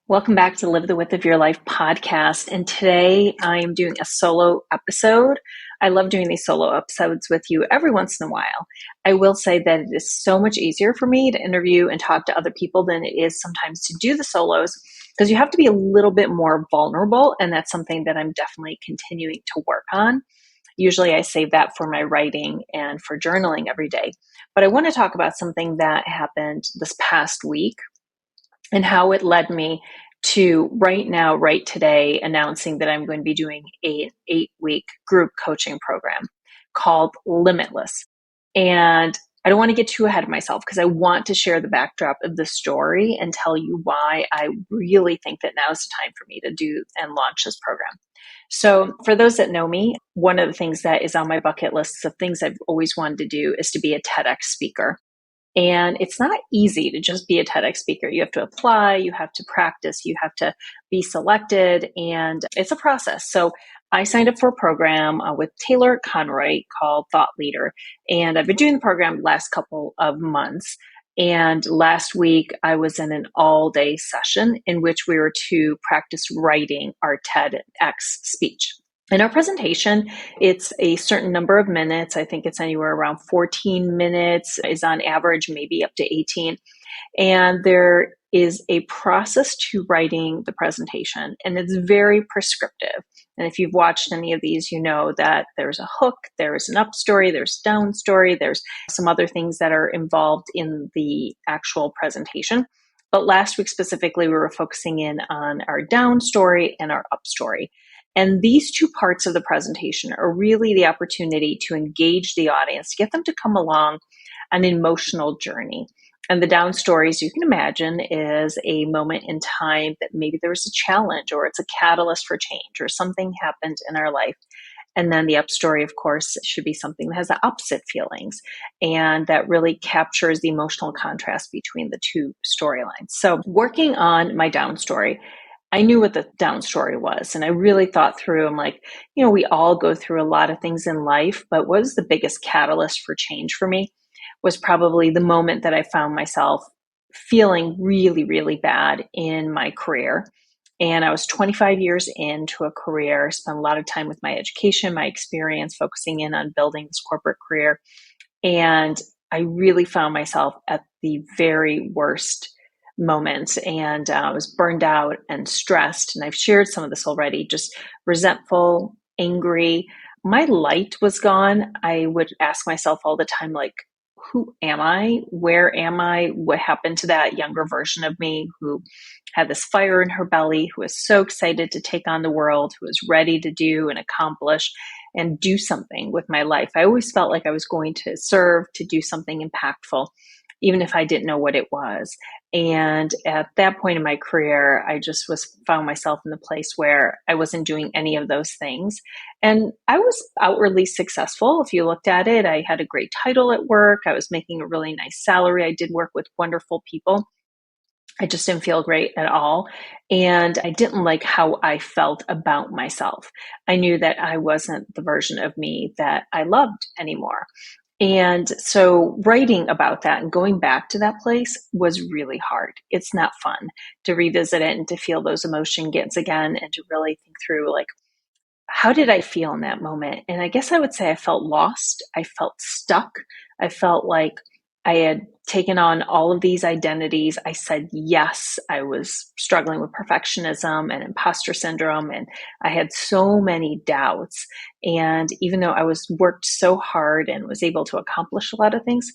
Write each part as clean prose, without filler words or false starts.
Welcome back to Live the Width of Your Life podcast. And today I am doing a solo episode. I love doing these solo episodes with you every once in a while. I will say that it is so much easier for me to interview and talk to other people than it is sometimes to do the solos because you have to be a little bit more vulnerable. And that's something that I'm definitely continuing to work on. Usually I save that for my writing and for journaling every day. But I want to talk about something that happened this past week and how it led me to right today, announcing that I'm going to be doing an 8-week group coaching program called Limitless. And I don't want to get too ahead of myself because I want to share the backdrop of the story and tell you why I really think that now is the time for me to do and launch this program. So for those that know me, one of the things that is on my bucket list of things I've always wanted to do is to be a TEDx speaker. And it's not easy to just be a TEDx speaker. You have to apply, you have to practice, you have to be selected, and it's a process. So I signed up for a program with Taylor Conroy called Thought Leader. And I've been doing the program the last couple of months. And last week I was in an all-day session in which we were to practice writing our TEDx speech. In our presentation, it's a certain number of minutes. I think it's anywhere around 14 minutes is on average, maybe up to 18. And there is a process to writing the presentation, and it's very prescriptive. And if you've watched any of these, you know that there's a hook, there's an up story, there's down story, there's some other things that are involved in the actual presentation. But last week specifically, we were focusing in on our down story and our up story. And these two parts of the presentation are really the opportunity to engage the audience, to get them to come along an emotional journey. And the down stories, you can imagine, is a moment in time that maybe there was a challenge or it's a catalyst for change or something happened in our life. And then the up story, of course, should be something that has the opposite feelings and that really captures the emotional contrast between the two storylines. So working on my down story, I knew what the down story was. And I really thought through, I'm like, we all go through a lot of things in life, but what was the biggest catalyst for change for me was probably the moment that I found myself feeling really, really bad in my career. And I was 25 years into a career, spent a lot of time with my education, my experience, focusing in on building this corporate career. And I really found myself at the very worst moments, and I was burned out and stressed. And I've shared some of this already, just resentful, angry. My light was gone. I would ask myself all the time, like, who am I? Where am I? What happened to that younger version of me who had this fire in her belly, who was so excited to take on the world, who was ready to do and accomplish and do something with my life? I always felt like I was going to serve, to do something impactful, even if I didn't know what it was. And at that point in my career, I just found myself in the place where I wasn't doing any of those things. And I was outwardly successful. If you looked at it, I had a great title at work. I was making a really nice salary. I did work with wonderful people. I just didn't feel great at all. And I didn't like how I felt about myself. I knew that I wasn't the version of me that I loved anymore. And so writing about that and going back to that place was really hard. It's not fun to revisit it and to feel those emotions again and to really think through, like, how did I feel in that moment? And I guess I would say I felt lost. I felt stuck. I felt like I had taken on all of these identities. I said yes. I was struggling with perfectionism and imposter syndrome, and I had so many doubts. And even though I worked so hard and was able to accomplish a lot of things,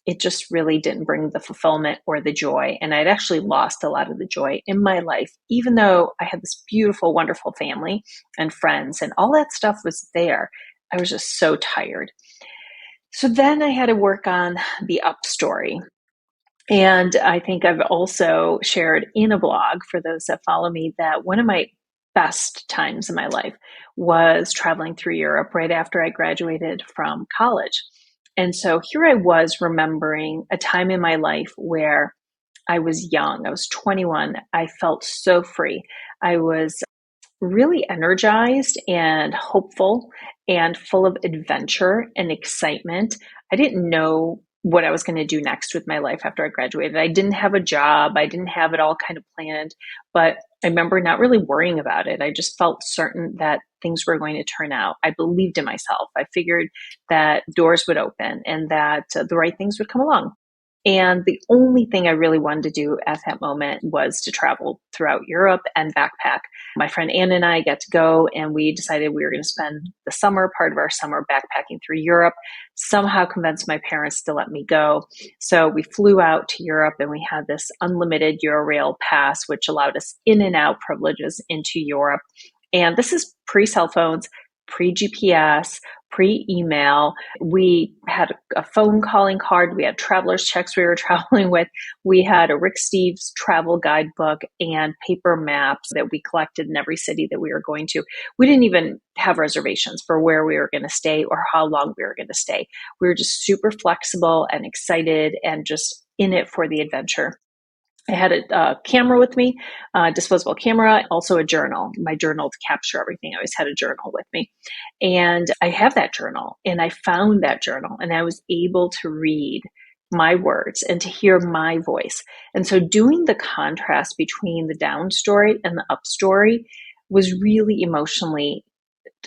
it just really didn't bring the fulfillment or the joy. And I'd actually lost a lot of the joy in my life, even though I had this beautiful, wonderful family and friends and all that stuff was there. I was just so tired. So then I had to work on the up story. And I think I've also shared in a blog for those that follow me that one of my best times in my life was traveling through Europe right after I graduated from college. And so here I was remembering a time in my life where I was young. I was 21. I felt so free. I was really energized and hopeful and full of adventure and excitement. I didn't know what I was going to do next with my life after I graduated. I didn't have a job. I didn't have it all kind of planned, but I remember not really worrying about it. I just felt certain that things were going to turn out. I believed in myself. I figured that doors would open and that the right things would come along. And the only thing I really wanted to do at that moment was to travel throughout Europe and backpack. My friend Anna and I got to go, and we decided we were going to spend the summer, part of our summer, backpacking through Europe. Somehow convinced my parents to let me go. So we flew out to Europe, and we had this unlimited Eurail pass, which allowed us in and out privileges into Europe. And this is pre-cell phones, pre-GPS, pre-email. We had a phone calling card. We had traveler's checks we were traveling with. We had a Rick Steves travel guidebook and paper maps that we collected in every city that we were going to. We didn't even have reservations for where we were going to stay or how long we were going to stay. We were just super flexible and excited and just in it for the adventure. I had a camera with me, a disposable camera, also a journal, my journal to capture everything. I always had a journal with me. And I have that journal, and I found that journal, and I was able to read my words and to hear my voice. And so doing the contrast between the down story and the up story was really emotionally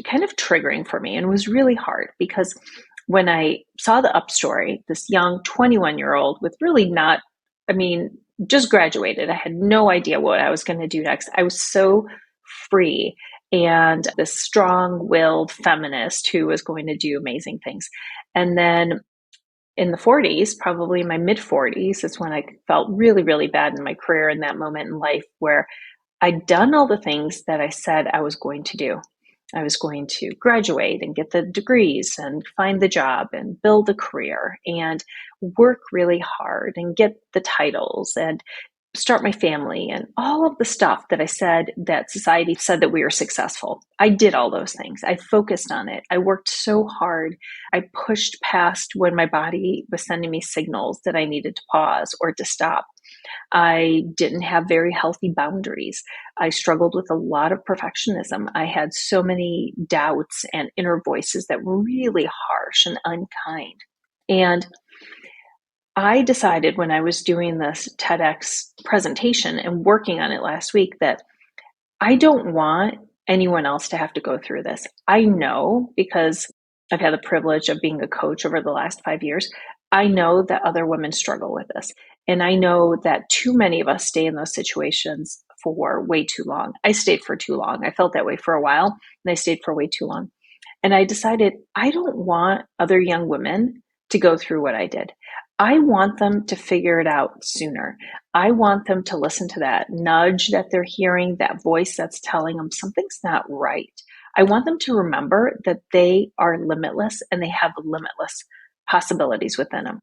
kind of triggering for me, and was really hard because when I saw the up story, this young 21-year-old with really not, just graduated. I had no idea what I was going to do next. I was so free and this strong-willed feminist who was going to do amazing things. And then in the 40s, probably my mid 40s, is when I felt really, really bad in my career in that moment in life where I'd done all the things that I said I was going to do. I was going to graduate and get the degrees and find the job and build a career and work really hard and get the titles and start my family and all of the stuff that I said that society said that we were successful. I did all those things. I focused on it. I worked so hard. I pushed past when my body was sending me signals that I needed to pause or to stop. I didn't have very healthy boundaries. I struggled with a lot of perfectionism. I had so many doubts and inner voices that were really harsh and unkind. And I decided when I was doing this TEDx presentation and working on it last week that I don't want anyone else to have to go through this. I know, because I've had the privilege of being a coach over the last 5 years, I know that other women struggle with this. And I know that too many of us stay in those situations for way too long. I stayed for too long. I felt that way for a while, and I stayed for way too long. And I decided I don't want other young women to go through what I did. I want them to figure it out sooner. I want them to listen to that nudge that they're hearing, that voice that's telling them something's not right. I want them to remember that they are limitless and they have limitless possibilities within them.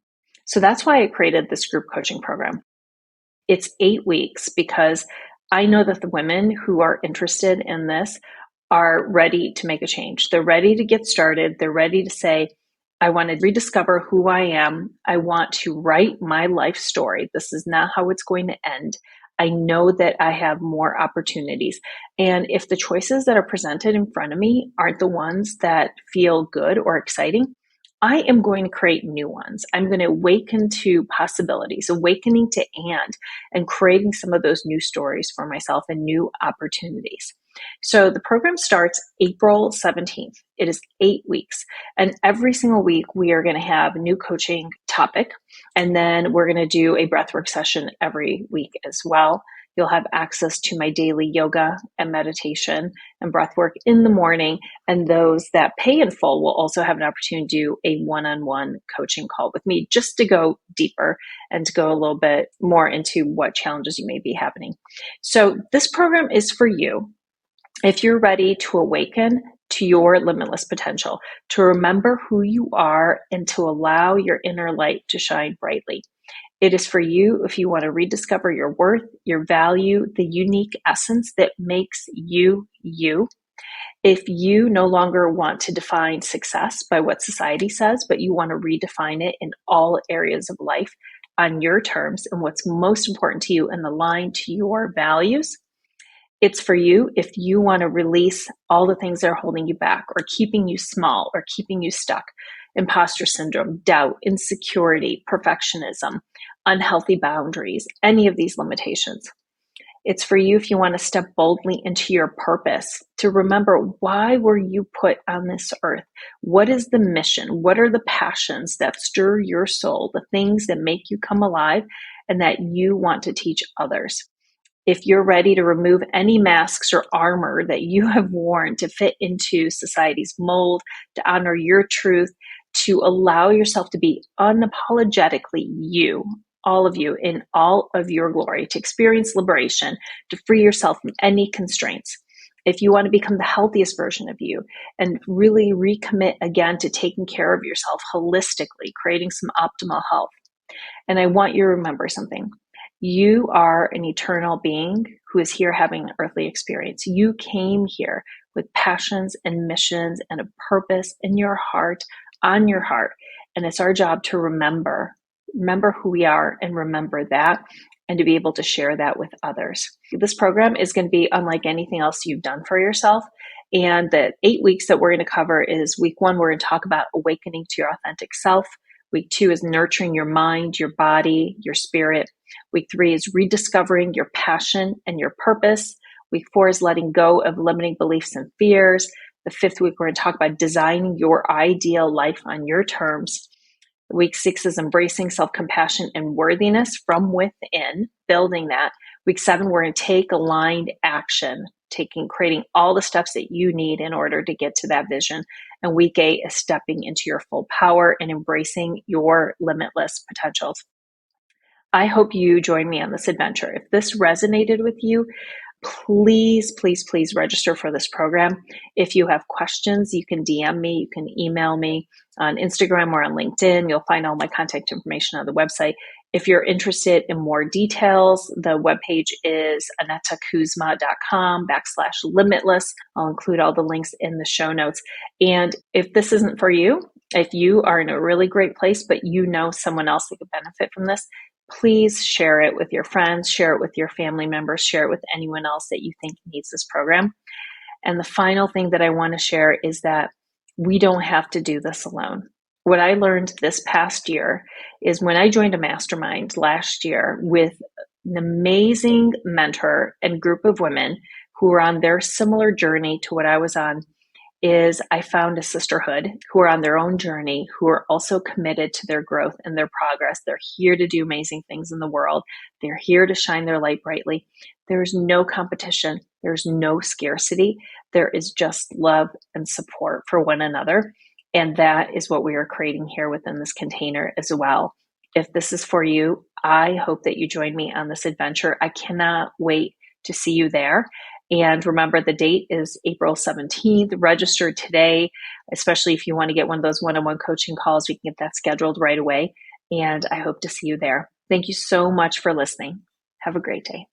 So that's why I created this group coaching program. It's 8 weeks because I know that the women who are interested in this are ready to make a change. They're ready to get started. They're ready to say, I want to rediscover who I am. I want to write my life story. This is not how it's going to end. I know that I have more opportunities. And if the choices that are presented in front of me aren't the ones that feel good or exciting, I am going to create new ones. I'm going to awaken to possibilities, awakening to and creating some of those new stories for myself and new opportunities. So the program starts April 17th. It is 8 weeks. And every single week, we are going to have a new coaching topic. And then we're going to do a breathwork session every week as well. You'll have access to my daily yoga and meditation and breathwork in the morning. And those that pay in full will also have an opportunity to do a one-on-one coaching call with me just to go deeper and to go a little bit more into what challenges you may be having. So this program is for you if you're ready to awaken to your limitless potential, to remember who you are and to allow your inner light to shine brightly. It is for you if you want to rediscover your worth, your value, the unique essence that makes you, you. If you no longer want to define success by what society says, but you want to redefine it in all areas of life on your terms and what's most important to you and aligned to your values, it's for you if you want to release all the things that are holding you back or keeping you small or keeping you stuck. imposter syndrome, doubt, insecurity, perfectionism, unhealthy boundaries, any of these limitations. It's for you if you want to step boldly into your purpose, to remember, why were you put on this earth? What is the mission? What are the passions that stir your soul, the things that make you come alive and that you want to teach others? If you're ready to remove any masks or armor that you have worn to fit into society's mold, to honor your truth, to allow yourself to be unapologetically you, all of you in all of your glory, to experience liberation, to free yourself from any constraints. If you want to become the healthiest version of you and really recommit again to taking care of yourself holistically, creating some optimal health. And I want you to remember something. You are an eternal being who is here having an earthly experience. You came here with passions and missions and a purpose in your heart, on your heart. And it's our job to remember who we are and remember that, and to be able to share that with others. This program is going to be unlike anything else you've done for yourself. And the 8 weeks that we're going to cover is week 1, we're going to talk about awakening to your authentic self. Week 2 is nurturing your mind, your body, your spirit. Week 3 is rediscovering your passion and your purpose. Week 4 is letting go of limiting beliefs and fears. The 5th week, we're going to talk about designing your ideal life on your terms. Week 6 is embracing self-compassion and worthiness from within, building that. Week 7, we're going to take aligned action, creating all the steps that you need in order to get to that vision. And week 8 is stepping into your full power and embracing your limitless potentials. I hope you join me on this adventure. If this resonated with you, please, please, please register for this program. If you have questions, you can DM me, you can email me on Instagram or on LinkedIn. You'll find all my contact information on the website. If you're interested in more details, the webpage is anetakuzma.com/limitless. I'll include all the links in the show notes. And if this isn't for you, if you are in a really great place, but you know someone else that could benefit from this, please share it with your friends, share it with your family members, share it with anyone else that you think needs this program. And the final thing that I want to share is that we don't have to do this alone. What I learned this past year is when I joined a mastermind last year with an amazing mentor and group of women who were on their similar journey to what I was on, is I found a sisterhood who are on their own journey, who are also committed to their growth and their progress. They're here to do amazing things in the world. They're here to shine their light brightly. There's no competition. There's no scarcity. There is just love and support for one another. And that is what we are creating here within this container as well. If this is for you, I hope that you join me on this adventure. I cannot wait to see you there. And remember, the date is April 17th. Register today, especially if you want to get one of those one-on-one coaching calls. We can get that scheduled right away. And I hope to see you there. Thank you so much for listening. Have a great day.